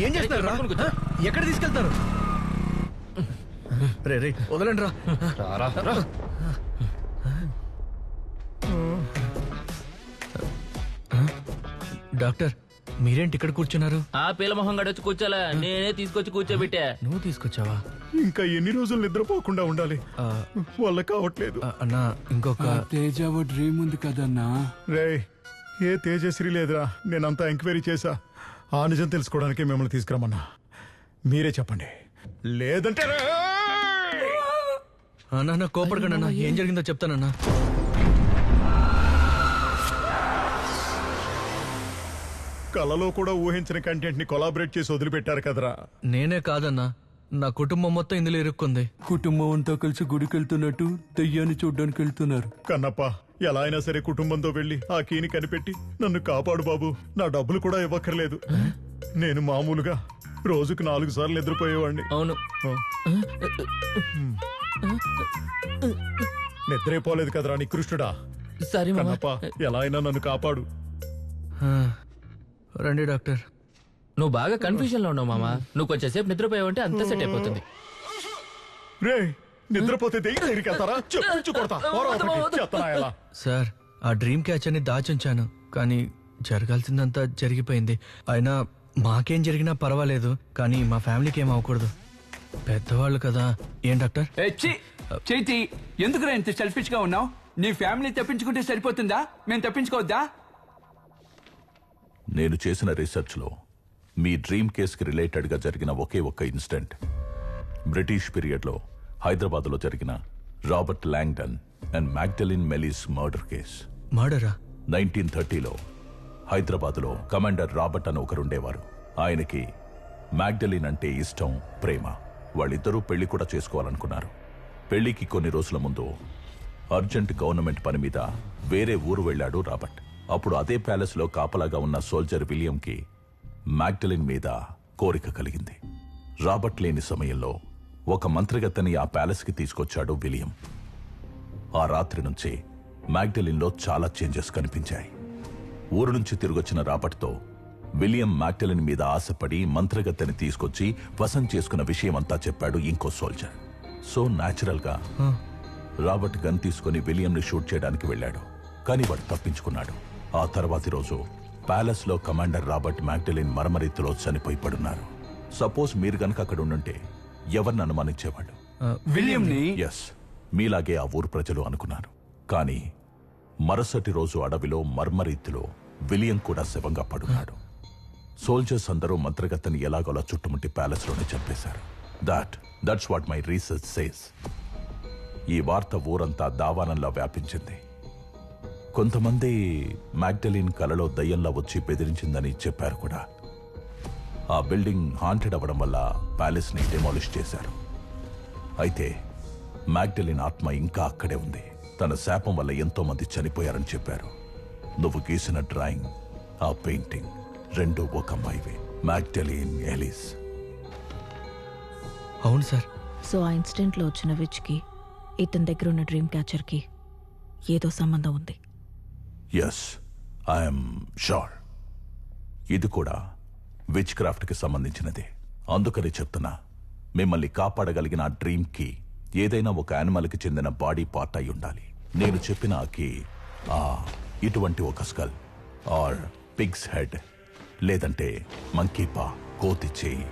ఏం చేస్తారు? ఎక్కడ తీసుకెళ్తారు? రే రే వదలండి రా. డాక్టర్ మీరేంటి ఇక్కడ కూర్చున్నారు? ఆ పిల్ల మొహం గడొచ్చి కూర్చోలే, నేనే తీసుకొచ్చి కూర్చోబెట్టా. నువ్వు తీసుకొచ్చావా? ఇంకా ఎన్ని రోజులు నిద్రపోకుండా ఉండాలి? వల్ల కావట్లేదు. అన్నా ఇంకొక తేజ డ్రీమ్ ఉంది కదన్నా. రే ఏ తేజశ్రీ లేదురా. నేనంతా ఎంక్వైరీ చేశా. ఆ నిజం తెలుసుకోవడానికి మిమ్మల్ని తీసుకురమ్మన్నా. మీరే చెప్పండి, లేదంటే అన్నా కోపడకండి అన్నా. ఏం జరిగిందో చెప్తానన్నా. కలలో కూడా ఊహించిన కంటెంట్ ని కొలాబరేట్ చేసి వదిలిపెట్టారు కదరా. నేనే కాదన్నా, నా కుటుంబం మొత్తం ఇందులో ఇరుక్కుంది. కుటుంబం అంతా కలిసి గుడికి వెళ్తున్నట్టు దెయ్యాన్ని చూడ్డానికి వెళ్తున్నారు. కన్నప్ప, ఎలా అయినా సరే కుటుంబంతో వెళ్లి ఆ కీని కనిపెట్టి నన్ను కాపాడు బాబు. నా డబ్బులు కూడా ఇవ్వక్కర్లేదు. నేను మామూలుగా రోజుకు 4 సార్లు నిద్రపోయేవాడిని. అవును, నిద్రైపోలేదు కదరా నికృష్టుడా. సరే కన్నప్ప, ఎలా అయినా నన్ను కాపాడు. రండి డాక్టర్. నువ్వు బాగా కన్ఫ్యూజన్ లో ఉన్నావు మామా. నువ్వు కొంచెంసేపు నిద్రపోయావంటే అంత సెట్ అయిపోతుంది. రే నిద్రపోతే దెయ్యం దగ్గరికి వెళ్తారా? చెప్పుచ్చు కొడతా. చెత్తనా ఎలా? సార్ ఆ డ్రీమ్ క్యాచర్ ని దాచుంచాను, కానీ జరగాల్సిందంతా జరిగిపోయింది. అయినా మాకేం జరిగినా పర్వాలేదు, కానీ మా ఫ్యామిలీకి ఏం అవ్వకూడదు. పెద్దవాళ్ళు కదా. ఏం డాక్టర్? చైతి, ఎందుకురా ఇంత సెల్ఫిష్ గా ఉన్నావు? నీ ఫ్యామిలీ తప్పించుకుంటే సరిపోతుందా? మేము తప్పించుకోవద్దా? నేను చేసిన రీసెర్చ్లో మీ డ్రీమ్ కేసుకి రిలేటెడ్గా జరిగిన ఒకే ఒక్క ఇన్సిడెంట్ బ్రిటిష్ పీరియడ్లో హైదరాబాద్లో జరిగిన Robert Langdon and Magdalene Melies murder case. మర్డరా? 1930లో హైదరాబాద్లో కమాండర్ రాబర్ట్ అని ఒకరుండేవారు. ఆయనకి మ్యాగ్డలిన్ అంటే ఇష్టం, ప్రేమ. వాళ్ళిద్దరూ పెళ్లి కూడా చేసుకోవాలనుకున్నారు. పెళ్లికి కొన్ని రోజుల ముందు అర్జెంట్ గవర్నమెంట్ పని మీద వేరే ఊరు వెళ్లాడు రాబర్ట్. అప్పుడు అదే ప్యాలెస్ లో కాపలాగా ఉన్న సోల్జర్ విలియంకి మ్యాగ్డలిన్ మీద కోరిక కలిగింది. రాబర్ట్ లేని సమయంలో ఒక మంత్రగత్తని ఆ ప్యాలెస్ కి తీసుకొచ్చాడు విలియం. ఆ రాత్రి నుంచి మ్యాగ్డలిన్ లో చాలా చేంజెస్ కనిపించాయి. ఊరు నుంచి తిరిగొచ్చిన రాబర్ట్తో విలియం మ్యాగ్డలిన్ మీద ఆశపడి మంత్రగత్తని తీసుకొచ్చి వశం చేసుకున్న విషయం అంతా చెప్పాడు ఇంకో సోల్జర్. సో న్యాచురల్ గా రాబర్ట్ గన్ తీసుకుని విలియంని షూట్ చేయడానికి వెళ్ళాడు, కానీ వాడు తప్పించుకున్నాడు. ఆ తర్వాతి రోజు ప్యాలెస్ లో కమాండర్ రాబర్ట్ మ్యాగ్డలిన్ మరమరీతిలో చనిపోయి పడున్నారు. సపోజ్ మీరు గనక అక్కడ ఉండుంటే ఎవరిని అనుమానించేవాళ్ళు? విలియంని. ఎస్, మీలాగే ఆ ఊరు ప్రజలు అనుకున్నారు. కానీ మరుసటి రోజు అడవిలో మర్మరీతిలో విలియం కూడా శవంగా పడున్నాడు. సోల్జర్స్ అందరూ మంత్రగత్తని ఎలాగోలా చుట్టుముట్టి ప్యాలెస్ లోనే చంపేశారు. That's what my research says. ఈ వార్త ఊరంతా దావానంలా వ్యాపించింది. కొంతమంది మ్యాగ్డలిన్ కలలో దయ్యంలా వచ్చి బెదిరించిందని చెప్పారు కూడా. ఆ బిల్డింగ్ హాంటెడ్ అవ్వడం వల్ల ప్యాలెస్ ని డెమాలిష్ చేశారు. అయితే మ్యాగ్డలిన్ ఆత్మ ఇంకా అక్కడే ఉంది. తన శాపం వల్ల ఎంతో మంది చనిపోయారని చెప్పారు. నువ్వు గీసిన డ్రాయింగ్, ఆ పెయింటింగ్ రెండు ఒక అమ్మాయివే, మ్యాగ్డలిన్ ఎలిస్. అవును సార్. సో ఆ ఇన్సిడెంట్ లో వచ్చిన విచ్ కి ఇతని దగ్గర ఉన్న డ్రీమ్ క్యాచర్ కి ఏదో సంబంధం ఉంది. Yes, I'm sure. ఇది కూడా విచ్ క్రాఫ్ట్ కి సంబంధించినదే. అందుకని చెప్తున్నా, మిమ్మల్ని కాపాడగలిగిన ఆ డ్రీమ్ కి ఏదైనా ఒక యానిమల్ కి చెందిన బాడీ పార్ట్ అయి ఉండాలి. నేను చెప్పిన ఇటువంటి ఒక స్కల్ ఆర్ పిగ్స్ హెడ్, లేదంటే మంకీ పా, కోతి చేయి,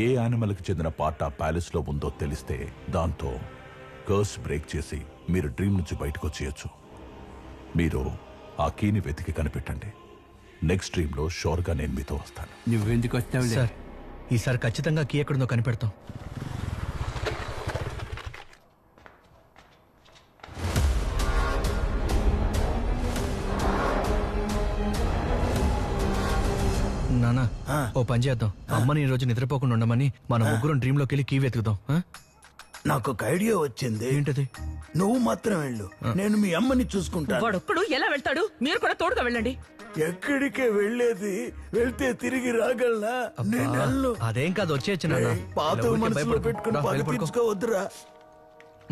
ఏ యానిమల్ కి చెందిన పార్ట్ ఆ ప్యాలెస్ లో ఉందో తెలిస్తే దాంతో కర్స్ బ్రేక్ చేసి మీరు డ్రీమ్ నుంచి బయటకు వచ్చేయచ్చు. మీరు ఆ కీని వెతికి కనిపెట్టండి. నెక్స్ట్ డ్రీమ్ లో షోర్ గా నేను మీతో వస్తాను. నువ్వెందుకు వస్తావు సార్? ఈసారి ఖచ్చితంగా కీ ఎక్కడుందో కనిపెడతాం. నానా, ఓ పని చేద్దాం. అమ్మని ఈ రోజు నిద్రపోకుండా ఉండమని మన ముగ్గురం డ్రీమ్ లోకి వెళ్ళి కీ వెతుకుదాం. నాకు ఒక ఐడియా వచ్చింది. ఏంటది? నువ్వు మాత్రం వెళ్ళు, నేను మీ అమ్మని చూసుకుంటాను. వాడొక్కడు ఎలా వెళ్తాడు? మీరు కూడా తోడుగా వెళ్ళండి. ఎక్కడికే వెళ్ళేది? వెళ్తే తిరిగి రాగలనా? నేను వెళ్ళను. అదేం కాదు, వచ్చేయచ్చు నాన్న. పాత మనసులో పెట్టుకుని పగ తీర్చుకోవద్దురా.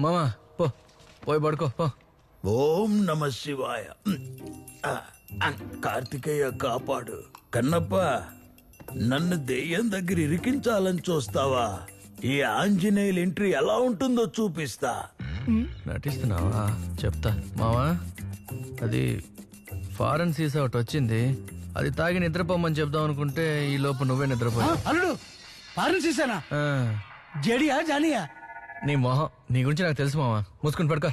మామా పో, పోయి పడుకో పో. ఓం నమ శివాయ. కార్తికేయ కాపాడు. కన్నప్ప నన్ను దెయ్యం దగ్గర ఇరికించాలని చూస్తావా? ఈ ఆంజనేయుల ఎంట్రీ ఎలా ఉంటుందో చూపిస్తా. నటిస్తున్నావా? చెప్తా మావా. అది ఫారెన్ సీసా ఒకటి వచ్చింది, అది తాగి నిద్రపోమని చెప్దాం అనుకుంటే ఈ లోపు నువ్వే నిద్రపో. అల్లుడు పాలన చేశానా? జడియా జానియా? నీ మొహం, నీ గురించి నాకు తెలుసు మావా. మూసుకుని పడుకో.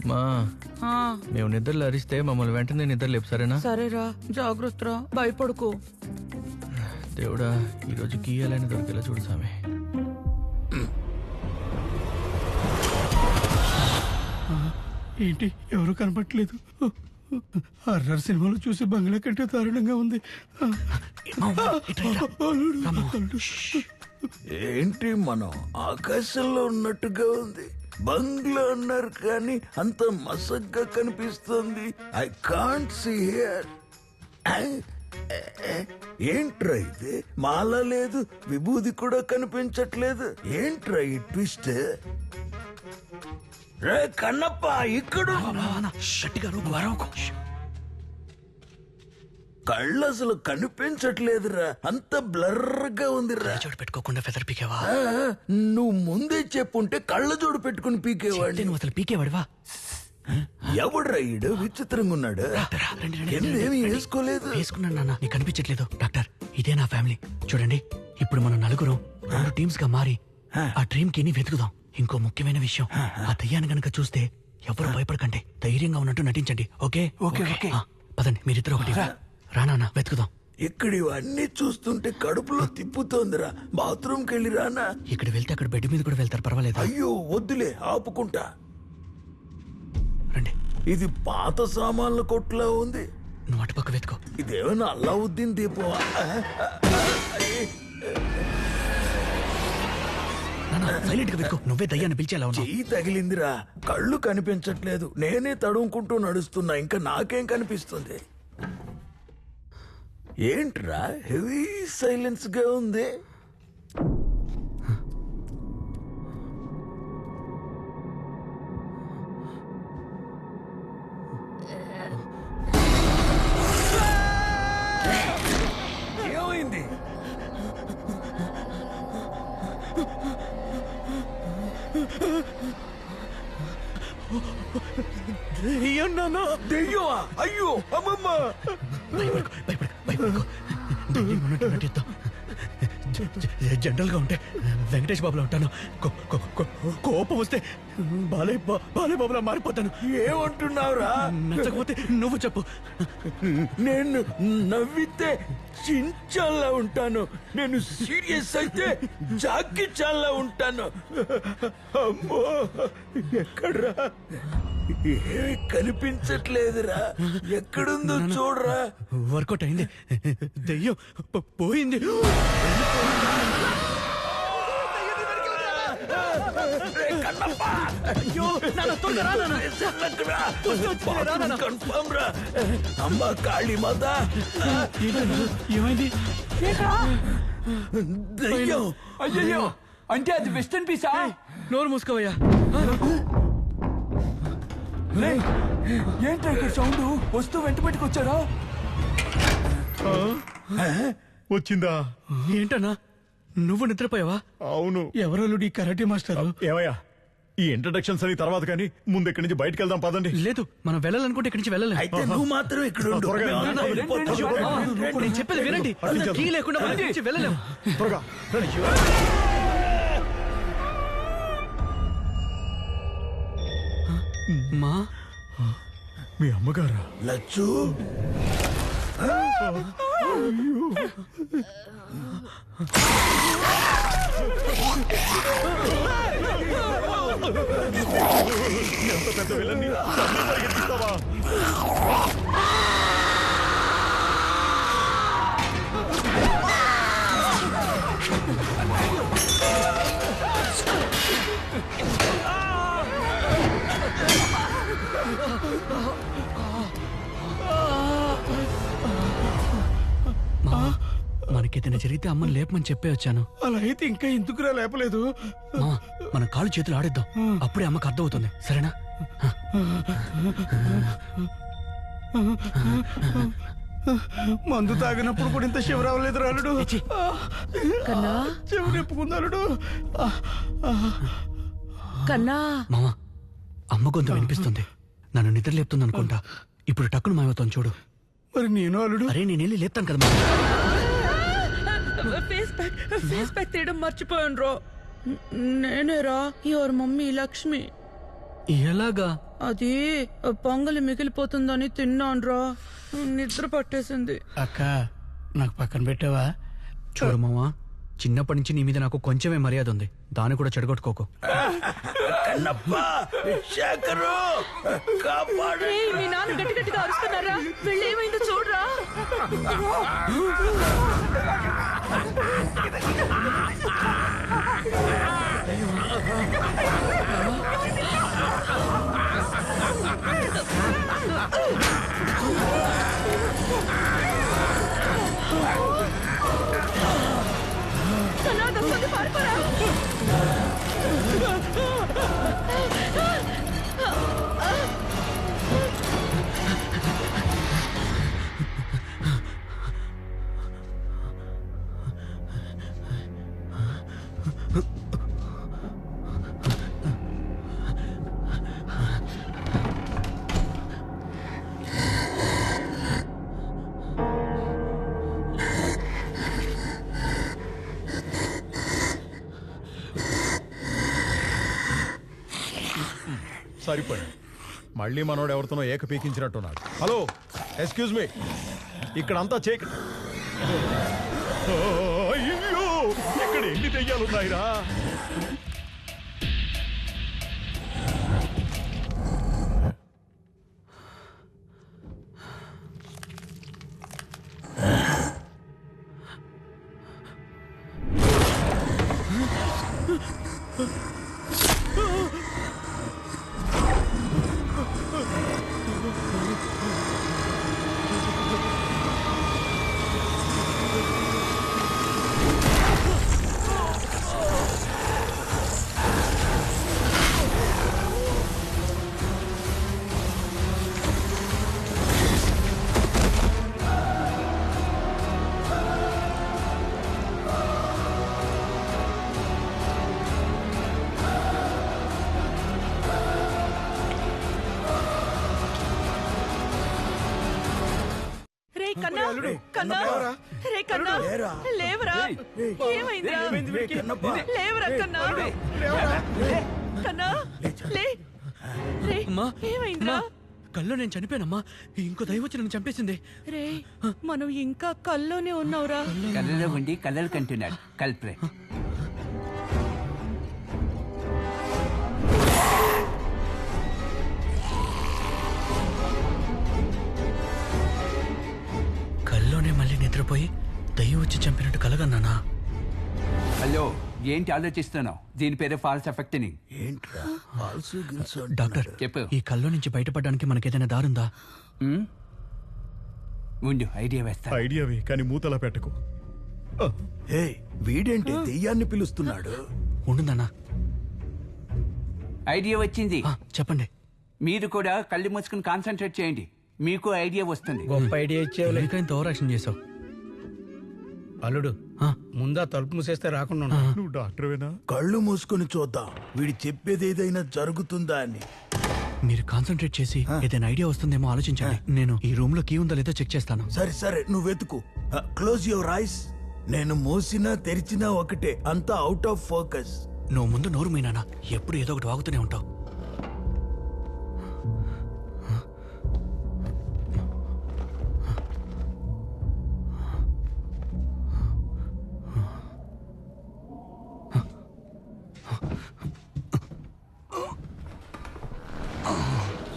మా మేము నిద్రలు అరిస్తే మమ్మల్ని వెంటనే నిద్ర లేపు, సరేనా? సరేరా, జాగ్రత్తరా, భయపడుకో. దేవుడా, ఈరోజు గీయాలని దొరికేలా చూడు సామి. ఏంటి ఎవరు కనపట్లేదు? హర్రర్ సినిమాలో చూసి బంగ్లా కంటే దారుణంగా ఉంది. ఏంటి మనం ఆకాశంలో ఉన్నట్టుగా ఉంది. బంగ్లా అన్నారు కానీ అంత మసగ్గా కనిపిస్తుంది. I can't see here. ఏంట్రా ఇది? మాల లేదు, విభూది కూడా కనిపించట్లేదు. ఏంట్రా ఈ ట్విస్ట్? రే కన్నప్ప, ఇక్కడ కళ్ళు అసలు కనిపించట్లేదురా, అంత బ్లర్గా ఉందిరా. చోటు పెట్టుకోకుండా ఫెదర్ పీకేవా? నువ్వు ముందే చెప్పుంటే కళ్ళ జోడు పెట్టుకుని పీకేవాడి. నువ్వు అసలు పీకేవాడివా? ఎవడ్రా ఈడు విచిత్రంగా ఉన్నాడు? ఏమీ వేసుకోలేదు. వేసుకున్నాను నాన్న, నీకు కనిపించట్లేదు. డాక్టర్, ఇదే నా ఫ్యామిలీ. చూడండి, ఇప్పుడు మనం నలుగురం 2 టీమ్స్ గా మారి ఆ డ్రీమ్ కి వెతుకుదాం. ఇంకో ముఖ్యమైన విషయం, ఆ దయ్యాన్ని గనక చూస్తే ఎవరు భయపడకండి, ధైర్యంగా ఉన్నట్టు నటించండి. ఓకే? పదండి, మీరిద్దరు ఒకటి రానా, వెతుకుదాం. ఇక్కడ ఇవన్నీ చూస్తుంటే కడుపులో తిప్పుతోందిరా. బాత్రూమ్కి వెళ్ళి రానా? ఇక్కడ వెళ్తే అక్కడ బెడ్ మీద కూడా వెళ్తారు, పర్వాలేదు. అయ్యో వద్దులే, ఆపుకుంటా. రండి. ఇది పాత సామాన్ల కొట్లా ఉంది. నువ్వు అటుపక్క వెతుకో. ఇదేమన్నా అల్లావుద్దీన్ దీపం? సైలెంట్ గా వెతుకో, నువ్వే దయ్యాన్ని పిలిచేలా ఉన్నావు. చెయ్యి తగిలిందిరా, కళ్ళు కనిపించట్లేదు. నేనే తడుముకుంటూ నడుస్తున్నా, ఇంకా నాకేం కనిపిస్తుంది? ఏంట్రా హెవీ సైలెన్స్ గా ఉంది? ఏమైంది? దెయ్యమా? అయ్యో అమ్మమ్మ! జనరల్ గా ఉంటే వెంకటేష్ బాబులో ఉంటాను. కోపం వస్తే బాలేబాబులా మారిపోతాను. ఏమంటున్నావురా? నచ్చకపోతే నువ్వు చెప్పు. నేను నవ్వితే చించాల్లా ఉంటాను, నేను సీరియస్ అయితే జాకి చాలా ఉంటాను. అమ్మో, ఎక్కడ్రా? ఏమి కనిపించట్లేదురా. ఎక్కడుందో చూడరా. వర్కౌట్ అయింది, దెయ్యం పోయింది. అమ్మ కాళీ మాత, ఏమైంది? దెయ్యం. అయ్యో, అంటే అది వెస్టర్న్ పీసా? నోరు మూసుకోవయ్యా. ఏంట్రా ఇక్కడ సౌండ్? వస్తూ వెంట పెట్టుకొచ్చారా? వచ్చిందా? ఏంటన్నా, నువ్వు నిద్రపోయావా? అవును. ఎవరు ఈ కరాటే మాస్టర్? ఏమయ్యా, ఈ ఇంట్రడక్షన్స్ అని తర్వాత కానీ ముందు ఇక్కడి నుంచి బయటకు వెళ్దాం, పదండి. లేదు, మనం వెళ్ళాలనుకుంటే ఇక్కడి నుంచి వెళ్ళలేం. అయితే నువ్వు మాత్రం ఇక్కడ ఉండు. త్వరగా రండి. మేమంతా వెళ్ళిపోతాం. నేను చెప్పేది వినండి, కీ లేకుండా మనం ఇక్కడి నుంచి వెళ్ళలేం. త్వరగా రండి. మా మీ అమ్మగారా? లచ్చు, ఎంత పెద్ద విలన్ని తన్ని పరిగెత్తిస్తావా? మనకేదైనా జరిగితే అమ్మని లేపమని చెప్పే వచ్చాను. అలా అయితే ఇంకా ఎందుకురా లేపలేదు? మన కాళ్ళు చేతులు ఆడేద్దాం, అప్పుడే అమ్మకు అర్థం అవుతుంది. సరేనా? మందు తాగినప్పుడు కూడా ఇంత శివ రావలేదు రాలుడు. కన్నా చెవు నిప్పుకుందాలుడు. కన్నా మామ, అమ్మ గొంతు వినిపిస్తుంది. నన్ను నిద్ర లేపుతుంది అనుకుంటా. ఇప్పుడు టక్కును మాయవుతాను చూడు. మరి నేను అల్లుడు? అరే నేను వెళ్ళి లేపుతాను కదా మామ. ఫేస్ ప్యాక్ తీయడం మర్చిపోయాను రో. నేనేరా ఎవరి మమ్మీ లక్ష్మి. ఎలాగా? అది పొంగలి మిగిలిపోతుందని తిన్నాను రా, నిద్ర పట్టేసింది. అక్క నాకు పక్కన పెట్టావా? చూడు మామ, చిన్నప్పటి నుంచి నీ మీద నాకు కొంచెమే మర్యాద ఉంది. దాన్ని కూడా చెడగొట్టుకోకు. ఏయ్, మీ నాన్న గట్టి గట్టిగా అరుస్తున్నారా? వెళ్ళి ఏమైందో చూడరా. పారిపోరా. సరిపోయి మళ్ళీ మనోడు ఎవరితోనో ఏక పీకించినట్టున్నాడు. హలో, ఎక్స్క్యూజ్ మీ, ఇక్కడంతా చేక. అయ్యో, ఇక్కడ ఎన్ని దెయ్యాలున్నాయిరా. కన్నా కన్నా రే కన్నా లేవరా. ఏమైందిరా? లేవరా కన్నా. కన్నా లే. ఏమైందిరా? కల్లో నేను చనిపోయానమ్మా. ఇంకో దైవం వచ్చి నన్ను చంపేసింది. రే, మనం ఇంకా కల్లోనే ఉన్నావురా. కళ్ళలో ఉండి కళ్ళలు కంటున్నాడు కల్ప్రేట్. కల్లోనే మళ్ళీ నిద్రపోయి దయ్యం వచ్చి చంపినట్టు కలగన్నానా? హలో, ఏంటి ఆలోచిస్తున్నావు? దీని పేరే ఫాల్స్ ఎఫెక్టింగ్. ఏంట్రా ఫాల్స్ గిల్స్? డాక్టర్ చెప్పు. ఈ కల్లో నుంచి బయటపడడానికి మనకేదైనా దారుందా? ముందు ఐడియా వేస్తా. ఐడియావి, కానీ మూతలా పెట్టకు. హే, వీడేంటి దెయ్యాన్ని పిలుస్తున్నాడు? ఉండుందన్నా. ఐడియా వచ్చింది. చెప్పండి. మీరు కూడా కళ్ళు మూసుకుని కాన్సన్ట్రేట్ చేయండి, మీకు ఐడియా వస్తుంది. గొప్ప ఐడియా ఇచ్చేవాళ్ళు. ఇంకా ఇంత ఓవర్ యాక్షన్ చేసావు అల్లుడు. ముందా తలుపు మూసేస్తే రాకుండా ఉన్నా. నువ్వు డాక్టర్వేనా? కళ్ళు మూసుకొని చూద్దాం, వీడి చెప్పేది ఏదైనా జరుగుతుందా అని. మీరు కాన్సన్ట్రేట్ చేసి ఏదైనా ఐడియా వస్తుందేమో ఆలోచించండి. నేను ఈ రూమ్ లో కీ ఉందో లేదో చెక్ చేస్తాను. సరే సరే, నువ్వు వెతుకు. Close your eyes. నేను మూసినా తెరిచినా ఒకటే, అంతా అవుట్ ఆఫ్ ఫోకస్. నువ్వు ముందు నోరు మీనానా, ఎప్పుడు ఏదో ఒకటి వాగుతూనే ఉంటావు.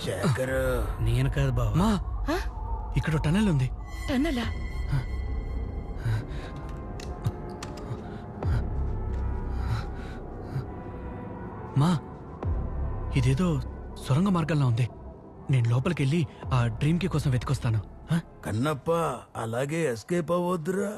శేఖర్, నేను కాదు బాబా. మా ఇక్కడ టనల్ ఉంది. టన్నలా? మా ఇదేదో సొరంగ మార్గంలో ఉంది. నేను లోపలికి వెళ్ళి ఆ డ్రీమ్ కి కోసం వెతికొస్తాను. కన్నప్ప అలాగే ఎస్కేప్ అవ్వద్దురా.